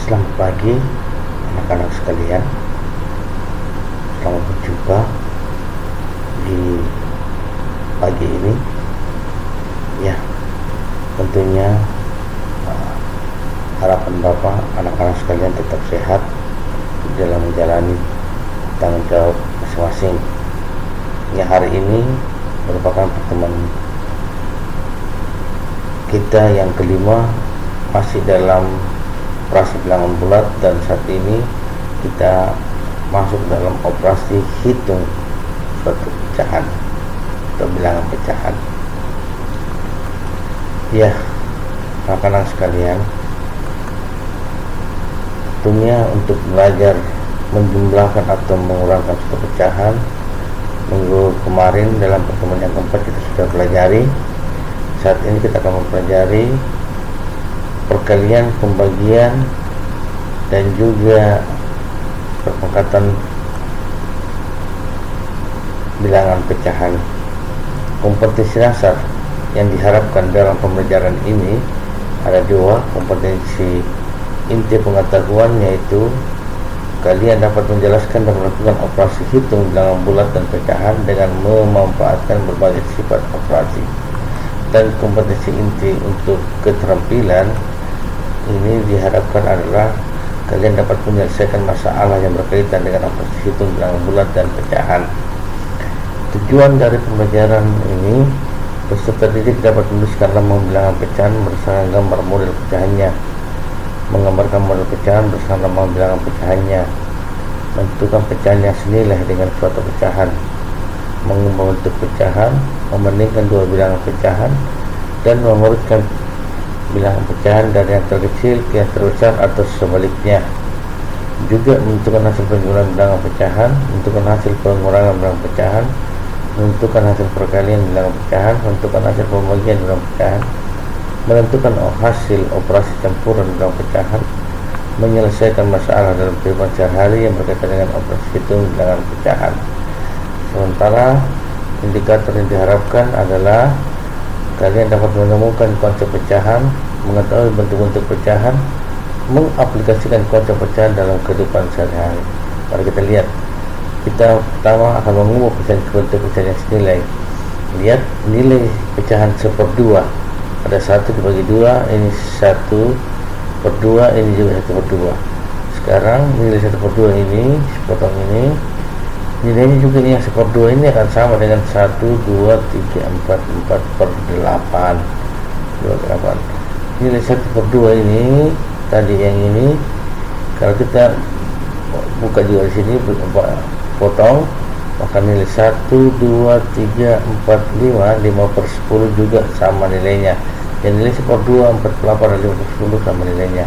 Selamat pagi anak-anak sekalian. Selamat berjumpa di pagi ini. Ya, tentunya harapan Bapak anak-anak sekalian tetap sehat dalam menjalani tanggung jawab masing-masing. Ya, hari ini merupakan pertemuan kita yang kelima, masih dalam operasi bilangan bulat, dan saat ini kita masuk dalam operasi hitung suatu pecahan atau bilangan pecahan. Ya, anak-anak sekalian, tentunya untuk belajar menjumlahkan atau mengurangkan suatu pecahan, minggu kemarin dalam pertemuan yang keempat kita sudah pelajari. Saat ini kita akan mempelajari perkalian, pembagian, dan juga perpangkatan bilangan pecahan. Kompetensi dasar yang diharapkan dalam pembelajaran ini ada dua. Kompetensi inti pengetahuan, yaitu kalian dapat menjelaskan dan melakukan operasi hitung bilangan bulat dan pecahan dengan memanfaatkan berbagai sifat operasi. Dan kompetensi inti untuk keterampilan ini diharapkan adalah kalian dapat menyelesaikan masalah yang berkaitan dengan operasi hitung bilangan bulat dan pecahan. Tujuan dari pembelajaran ini, peserta didik dapat menuliskan lambang bilangan pecahan berdasarkan gambar model pecahannya, menggambarkan model pecahan berdasarkan lambang bilangan pecahannya, menentukan pecahan yang senilai dengan suatu pecahan, mengubah bentuk pecahan, membandingkan dua bilangan pecahan, dan mengurutkan bilangan pecahan dari yang terkecil ke yang terbesar atau sebaliknya. Juga menentukan hasil penjumlahan bilangan pecahan, menentukan hasil pengurangan bilangan pecahan, menentukan hasil perkalian bilangan pecahan, menentukan hasil pembagian bilangan pecahan, menentukan hasil operasi campuran bilangan pecahan, menyelesaikan masalah dalam kehidupan sehari-hari yang berkaitan dengan operasi hitung bilangan pecahan. Sementara indikator yang diharapkan adalah kalian dapat menemukan konsep pecahan, mengetahui bentuk-bentuk pecahan, mengaplikasikan konsep pecahan dalam kehidupan sehari-hari. Mari kita lihat. Kita pertama akan mengubah pecahan ke bentuk pecahan yang senilai. Lihat nilai pecahan 1/2. Ada 1 dibagi 2, ini 1/2, ini juga 1/2. Sekarang nilai 1/2 ini, sepotong ini, nilainya juga yang 1/2 ini akan sama dengan 1, 2, 3, 4 per 8. Nilai 1/2 ini tadi yang ini, kalau kita buka juga di sini, potong, maka nilai 1, 2, 3, 4, 5 per 10 juga sama nilainya. Dan nilai 1/2, 48, dan 5 per 10 sama nilainya.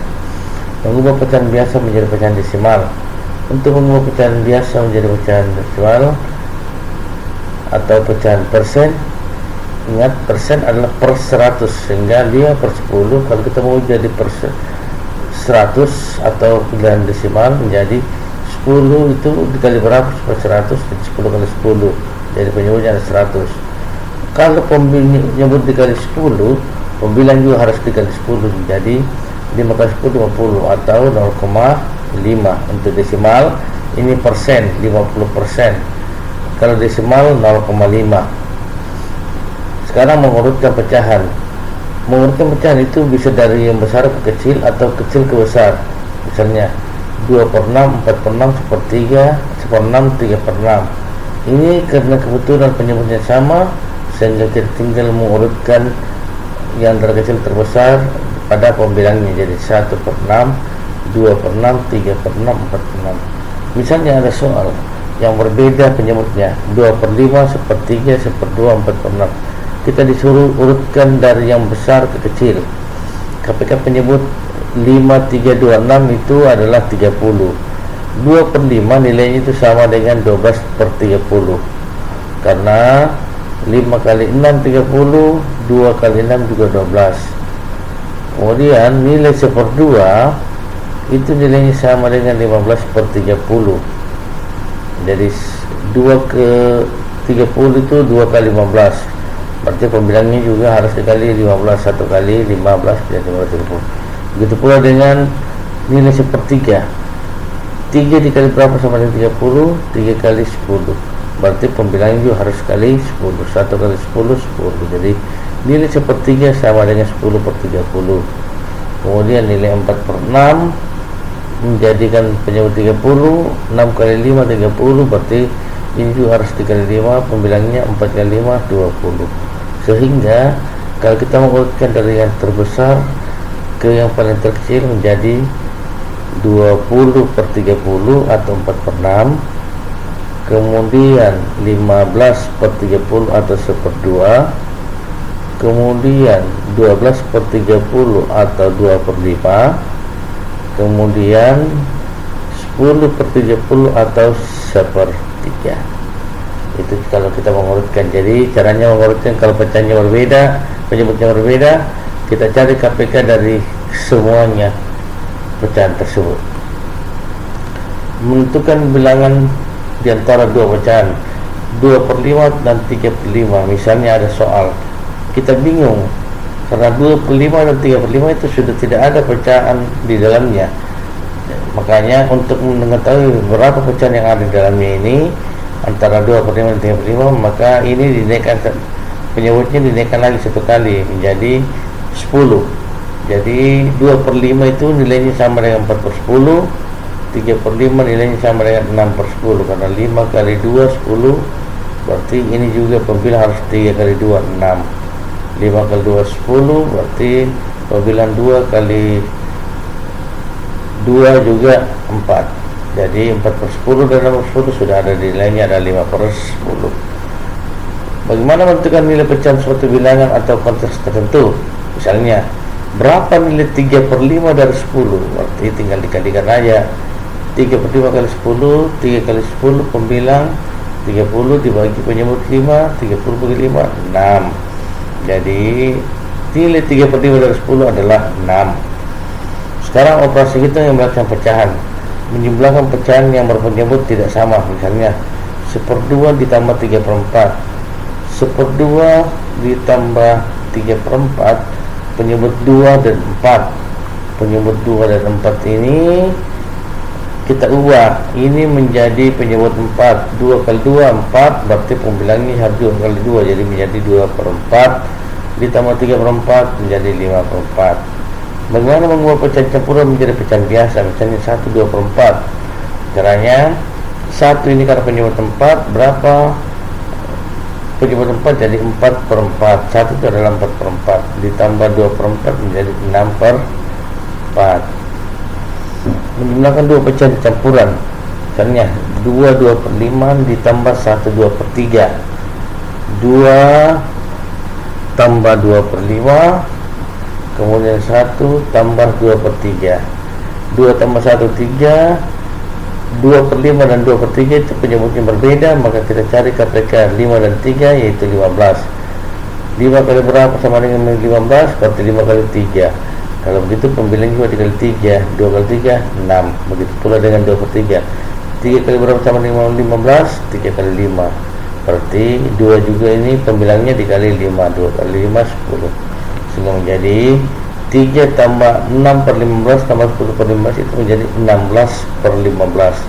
Mengubah pecahan biasa menjadi pecahan desimal. Untuk mengubah pecahan biasa menjadi pecahan desimal atau pecahan persen, ingat persen adalah per 100, sehingga 5 per 10. Kalau kita mau jadi per 100 atau bilangan desimal menjadi 10, itu dikali berapa? Per 100, 10 kali 10, jadi penyebutnya ada 100. Kalau penyebut dikali 10, pembilang juga harus dikali 10, jadi 5 kali 10, 50 atau 0,5. Untuk desimal ini persen, 50%. Kalau desimal 0,5. Sekarang mengurutkan pecahan. Mengurutkan pecahan itu bisa dari yang besar ke kecil atau kecil ke besar. Misalnya 2/6, 4/6, 1/3, 1/6, 3/6. Ini karena kebetulan penyebutnya sama, sehingga kita tinggal mengurutkan yang dari kecil terbesar pada pembilangnya, jadi 1/6, 2/6, 3/6, 4/6. Misalnya ada soal yang berbeda penyebutnya, 2/5, 1/3, 1/2, 4/6. Kita disuruh urutkan dari yang besar ke kecil. Ketika penyebut 5, 3, 2, 6 itu adalah 30. 2/5 nilainya itu sama dengan 12/30. Karena 5 kali 6 30, 2 kali 6 juga 12. Kemudian nilai 1/2 itu nilainya sama dengan 15/30. Jadi 2 ke 30 itu 2 kali 15. Berarti pembilangnya juga harus dikali 15. 1 kali 15 jadi 15. Begitu pula dengan nilai sepertiga. 3 dikali berapa sama dengan 30? 3 kali 10, berarti pembilangnya juga harus kali 10. 1 kali 10, 10. Jadi nilai sepertiga sama dengan 10 per 30. Kemudian nilai 4 per 6 menjadikan penyebut 30. 6 kali 5, 30. Berarti ini juga harus dikali 5, pembilangnya 4 kali 5, 20. Sehingga kalau kita mengurutkan dari yang terbesar ke yang paling terkecil menjadi 20 per 30 atau 4 per 6, kemudian 15 per 30 atau 1/2, kemudian 12 per 30 atau 2 per 5, kemudian 10 per 30 atau 1/3. Itu kalau kita mengurutkan. Jadi caranya mengurutkan, kalau pecahannya berbeda, penyebutnya berbeda, kita cari KPK dari semuanya pecahan tersebut. Menentukan bilangan di antara dua pecahan 2/5 dan 3/5. Misalnya ada soal, kita bingung karena 2/5 dan 3/5 itu sudah tidak ada pecahan di dalamnya. Makanya untuk mengetahui berapa pecahan yang ada di dalamnya ini antara 2/5 dan 3/5, maka ini dinaikkan, penyebutnya dinaikkan lagi satu kali menjadi 10. Jadi 2/5 itu nilainya sama dengan 4 per 10, 3/5 nilainya sama dengan 6 per 10, karena 5 kali 2, 10. Berarti ini juga pembilang harus 3 kali 2, 6. 5 kali 2, 10. Berarti pembilang 2 kali 2 juga 4. Jadi 4 per 10 dan 6 per 10 sudah ada nilainya, ada 5 per 10. Bagaimana menentukan nilai pecahan suatu bilangan atau konteks tertentu? Misalnya, berapa nilai 3/5 dari 10? Berarti tinggal dikalikan aja. 3/5 kali 10, 3 kali 10 pembilang 30 dibagi penyebut 5, 30 bagi 5, 6. Jadi nilai 3/5 dari 10 adalah 6. Sekarang operasi kita yang melakukan pecahan, menjumlahkan pecahan yang berpenyebut tidak sama. Misalnya 1/2 ditambah 3/4, 1/2 ditambah 3/4, penyebut 2 dan 4. Penyebut 2 dan 4 ini kita ubah, ini menjadi penyebut 4. 2 kali 2, 4. Berarti pembilangnya harus 2 kali 2, jadi menjadi 2/4 ditambah 3/4 menjadi 5/4. Bagaimana mengubah pecahan campuran menjadi pecahan biasa? Misalnya 1 2/4. Caranya 1 ini karena penyebut 4, berapa penyebut 4? Jadi 4/4. 1 itu adalah 4/4 ditambah 2/4 menjadi 6/4. Menjumlahkan dua pecahan campuran, misalnya 2 2/5 ditambah 1 2/3. 2 tambah 2/5, kemudian 1 tambah 2/3. 2 tambah 1, 3. 2/5 dan 2/3 itu penyebutnya berbeda, maka kita cari KPK 5 dan 3, yaitu 15. 5 kali berapa sama dengan 15? Berarti 5 kali 3. Kalau begitu pembilang juga 3 kali 3, 2 kali 3, 6. Begitu pula dengan 2/3. 3 kali berapa sama dengan 15? 3 kali 5. Berarti 2 juga ini pembilangnya dikali 5. 2 kali 5, 10. Sehingga menjadi 3 tambah 6 per 15 tambah 10 per 15 itu menjadi 16 per 15.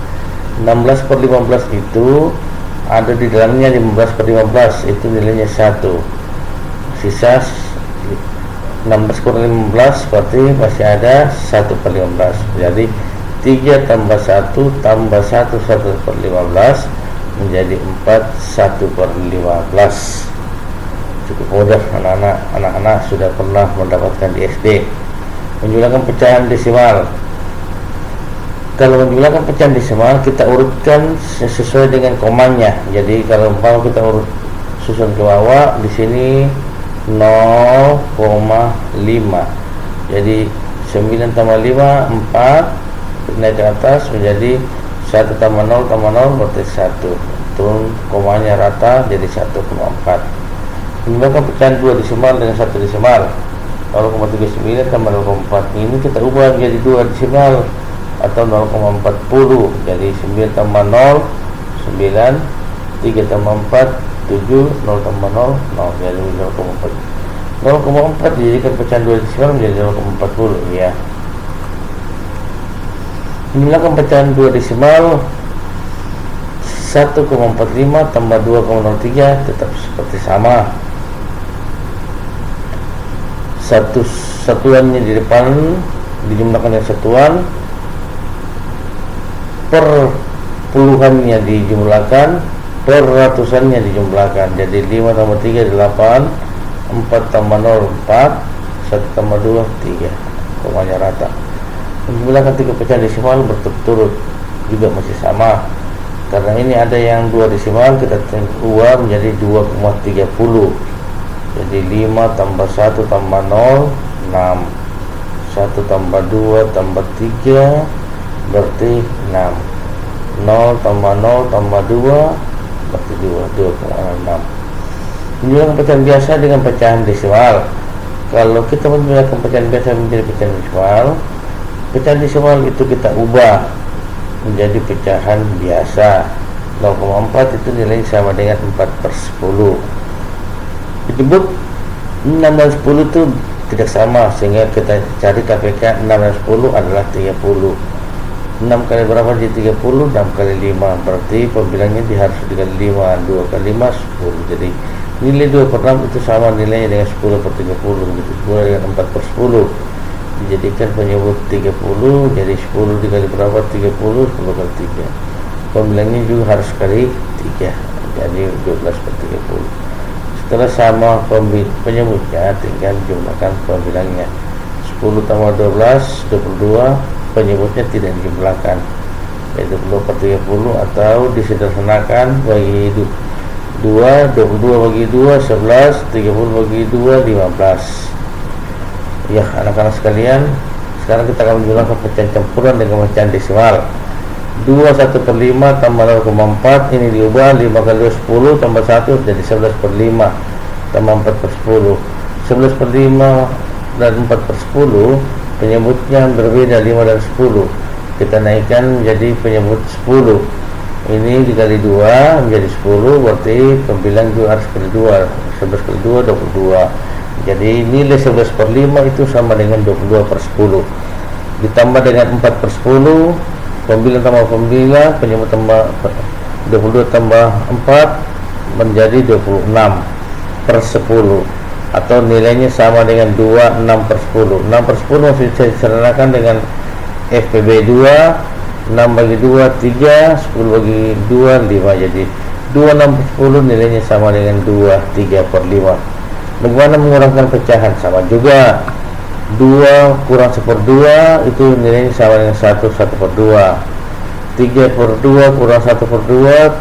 16 per 15 itu ada di dalamnya 15 per 15, itu nilainya 1. Sisa 16 per 15 berarti masih ada 1 per 15. Jadi 3 tambah 1 tambah 1, 1 per 15 menjadi 4, 1 per 15. Cukup mudah, anak-anak sudah pernah mendapatkan di SD. Menjumlahkan pecahan desimal. Kalau menjumlahkan pecahan desimal, kita urutkan sesuai dengan komanya. Jadi kalau umpama kita urut susun ke bawah, di sini 0,5. Jadi 9 tambah 5, 4. Naik ke atas menjadi 1 tambah 0 berarti 1. Turun komanya rata jadi 1,4. Menjumlahkan pecahan 2 desimal dengan 1 desimal. 0,39 tambah 0,4. Ini kita ubah menjadi 2 desimal atau 0,40. Jadi 9 tambah 0, 9. 3 tambah 4, 7. 0 tambah 0, 0. Jadi 0,4. 0,4 dijadikan pecahan 2 desimal menjadi 0,40. Ya. Menjumlahkan pecahan 2 desimal 1,45 tambah 2,03 tetap seperti sama. Satuannya di depan dijumlahkan dengan satuan, per puluhannya dijumlahkan, per ratusannya dijumlahkan. Jadi 5 tambah 3 8, 4 tambah 0 4, 1 tambah 2 3, komanya rata. Menjumlahkan 3 pecahan desimal berturut-turut juga masih sama. Karena ini ada yang 2 desimal, kita ubah menjadi 2,30. Jadi 5 tambah 1 tambah 0 6, 1 tambah 2 tambah 3 berarti 6, 0 tambah 0 tambah 2 berarti 2,6. Menjumlahkan pecahan biasa dengan pecahan desimal. Kalau kita menjumlahkan pecahan biasa menjadi pecahan desimal itu kita ubah menjadi pecahan biasa. 0,4 itu nilainya sama dengan 4/10. Disebut 6 dan 10 itu tidak sama, sehingga kita cari KPK 6 dan 10 adalah 30. 6 kali berapa jadi 30? 6 kali 5 berarti pembilangnya harus dikali 5, 2 kali 5 10. Jadi nilai 2/6 itu sama nilainya dengan 10/30, begitu pula dengan 4/10. Dijadikan penyebut 30, jadi 10 dikali berapa? 30, 10 kali 3. Pembilangnya juga harus kali 3, jadi 12/30. Setelah sama penyebutnya, tinggal jumlahkan pembilangnya. 10 tambah 12, 22, penyebutnya tidak dijumlahkan, yaitu 20/30, atau disederhanakan bagi 2, 22 bagi 2, 11, 30 bagi 2, 15. Ya, anak-anak sekalian, sekarang kita akan menjumlahkan pecahan campuran dengan pecahan desimal. 2 1/5 tambah 0,4, ini diubah 5 kali 2 10 tambah 1 jadi 11/5 tambah 4/10. 11/5 dan 4/10 penyebutnya berbeda, 5 dan 10. Kita naikkan menjadi penyebut 10. Ini dikali 2 menjadi 10, berarti pembilang juga harus kali 2. 11 kali 2 22. Jadi nilai 11/5 itu sama dengan 22/10. Ditambah dengan 4/10, pembilang tambah pembilang, penyebut tambah 22 tambah 4 menjadi 26/10, atau nilainya sama dengan 26/10. 6/10 masih bisa disederhanakan dengan FPB 2, 6 bagi 2 3, 10 bagi 2 5, jadi 26/10 nilainya sama dengan 23/5. Bagaimana mengurangkan pecahan? Sama juga, 2 kurang 1/2 itu nilainya sama dengan 1/2. 3/2 kurang 1/2,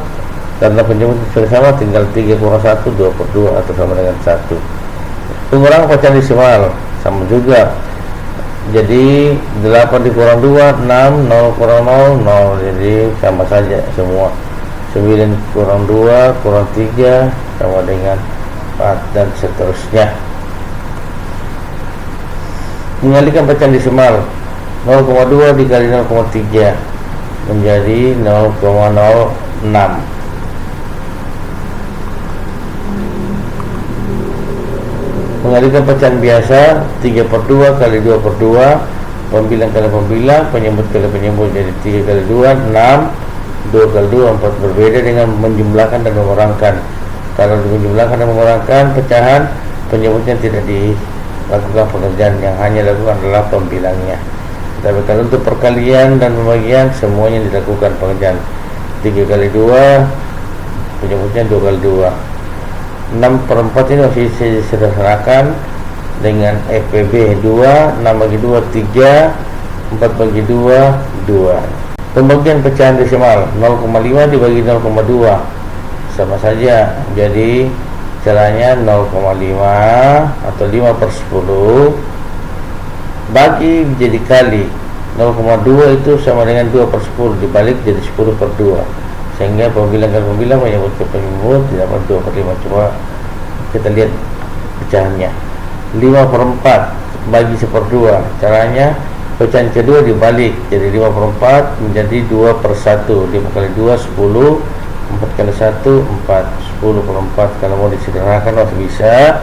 karena penyebut sudah sama, tinggal 3 kurang 1 2/2 atau sama dengan 1. Pengurangan pecahan desimal sama juga. Jadi 8 dikurang 2 6, 0 kurang 0 0, jadi sama saja semua. 9 kurang 2 kurang 3 sama dengan 4, dan seterusnya. Mengalihkan pecahan desimal, 0,2 dikali 0,3 menjadi 0,06. Mengalihkan pecahan biasa, 3/2 kali 2/2, pembilang kali pembilang, penyebut kali penyebut, jadi 3 kali 2 6, 2 kali 2 4. Berbeda dengan menjumlahkan dan mengurangkan. Kalau menjumlahkan dan mengurangkan pecahan, penyebutnya tidak dilakukan pengerjaan, yang hanya dilakukan adalah pembilangnya. Tapi kalau untuk perkalian dan pembagian, semuanya dilakukan pengerjaan. 3 kali 2, penyebutnya 2 kali 2. 6/4 ini masih disederhanakan dengan FPB 2, 6 bagi 2 3, 4 bagi 2 2. Pembagian pecahan desimal, 0,5 dibagi 0,2 sama saja, jadi caranya 0,5 atau 5/10 bagi jadi kali 0,2 itu sama dengan 2/10 dibalik jadi 10/2, sehingga pembilang kali pembilang menyebut ke penyebut dapat 2/5. Coba kita lihat pecahannya. 5/4 bagi 1/2, caranya pecahan kedua dibalik, jadi 5/4 menjadi 2/1. 5 kali 2 10, 4 kali 1 4, 10/4. Kalau mau disederhanakan masih bisa.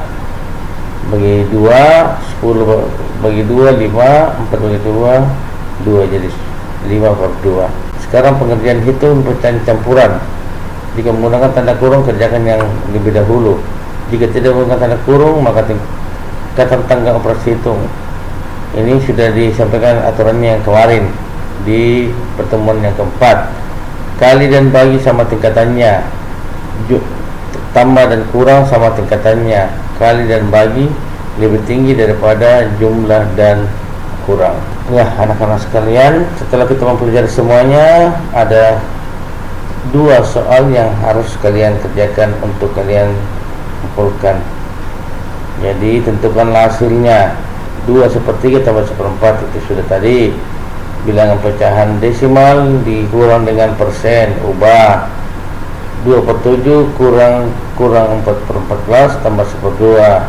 Bagi 2 10 bagi 2 5, 4 bagi 2 2, jadi 5/2. Sekarang pengerjaan hitung pecahan campuran. Jika menggunakan tanda kurung, kerjakan yang lebih dahulu. Jika tidak menggunakan tanda kurung, maka tingkatan tanggal operasi hitung. Ini sudah disampaikan aturannya yang kemarin di pertemuan yang keempat. Kali dan bagi sama tingkatannya, tambah dan kurang sama tingkatannya. Kali dan bagi lebih tinggi daripada jumlah dan kurang. Ya, anak-anak sekalian, setelah kita mempelajari semuanya, ada 2 soal yang harus kalian kerjakan untuk kalian kumpulkan. Jadi tentukanlah hasilnya. 2/3 tambah 1/4 itu sudah tadi. Bilangan pecahan desimal dikurang dengan persen, ubah. 2/7 kurang 4/14 tambah 1/2.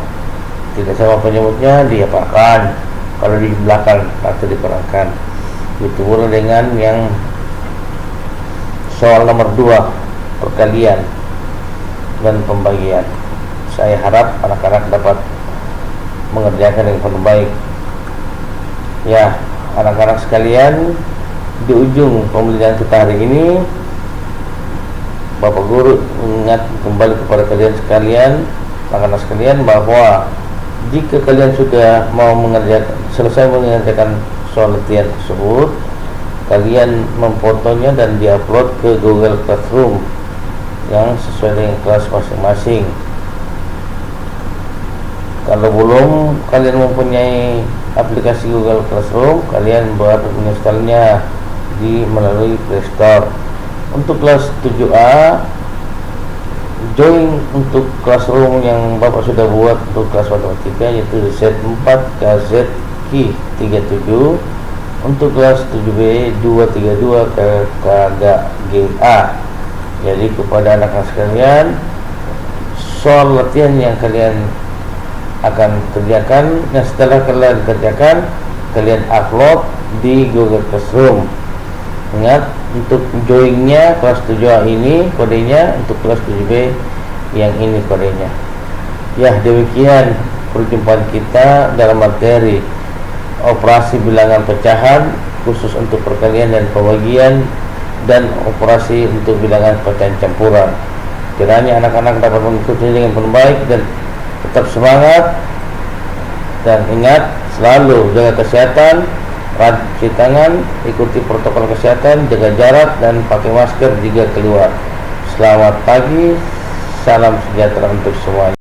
Tidak sama penyebutnya, dihafalkan. Kalau di belakang atau diperangkan. Itu pula dengan yang soal nomor 2, perkalian dan pembagian. Saya harap anak-anak dapat mengerjakan dengan baik. Ya, anak-anak sekalian, di ujung pembelajaran kita hari ini, Bapak Guru ingat kembali kepada kalian sekalian, anak-anak sekalian, bahwa jika kalian sudah mau selesai mengerjakan soal latihan tersebut, kalian memfotonya dan diupload ke Google Classroom yang sesuai dengan kelas masing-masing. Kalau belum kalian mempunyai aplikasi Google Classroom, kalian buat menginstalnya melalui Play Store. Untuk kelas 7A, join untuk Classroom yang Bapak sudah buat untuk kelas matematika, yaitu Z4 KZQ 37. Untuk kelas 7B 232 KKGA. Jadi kepada anak-anak sekalian, soal latihan yang kalian akan kerjakan, yang setelah kalian kerjakan, kalian upload di Google Classroom. Ingat, untuk joinnya kelas 7A ini kodenya, untuk kelas 7B yang ini kodenya. Ya, demikian perjumpaan kita dalam materi operasi bilangan pecahan khusus untuk perkalian dan pembagian, dan operasi untuk bilangan pecahan campuran. Kiranya anak-anak dapat mengikuti dengan baik dan tetap semangat, dan ingat selalu jaga kesehatan, rajin cuci tangan, ikuti protokol kesehatan, jaga jarak, dan pakai masker jika keluar. Selamat pagi, salam sejahtera untuk semuanya.